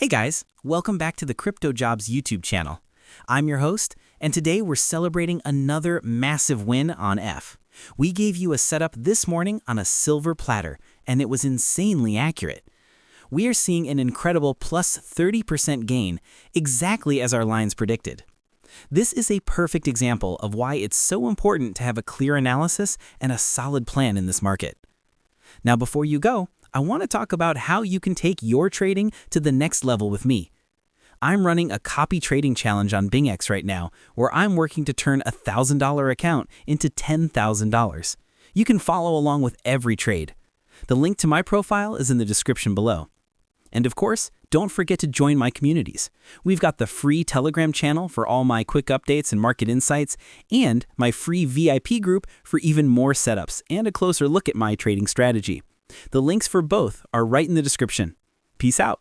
Hey guys, welcome back to the CryptoJobs YouTube channel. I'm your host, and today we're celebrating another massive win on F. We gave you a setup this morning on a silver platter, and it was insanely accurate. We are seeing an incredible plus 30% gain, exactly as our lines predicted. This is a perfect example of why it's so important to have a clear analysis and a solid plan in this market. Now before you go, I want to talk about how you can take your trading to the next level with me. I'm running a copy trading challenge on BingX right now, where I'm working to turn a $1,000 account into $10,000. You can follow along with every trade. The link to my profile is in the description below. And of course, don't forget to join my communities. We've got the free Telegram channel for all my quick updates and market insights, and my free VIP group for even more setups and a closer look at my trading strategy. The links for both are right in the description. Peace out.